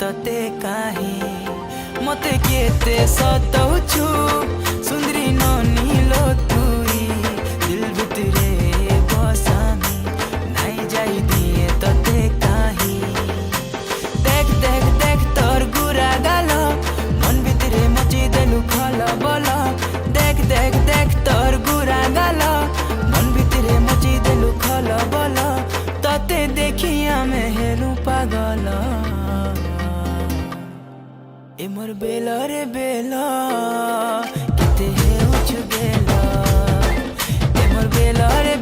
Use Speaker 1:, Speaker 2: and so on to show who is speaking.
Speaker 1: तते काहे मते केते सताउछु सुंदरी ननी लो तुई दिल भितरे बसामी नाई जाई दिए तते काहे देख देख देख तोर गुरा गालो मन भितरे मची देलु खला बोला देख देख देख तोर गुरा गालो मन भितरे मची देलु खला बोला तते देखिया में हेलु पागल ए मोर बेला रे बेला किते हे उछ गेला ए मोर बेला रे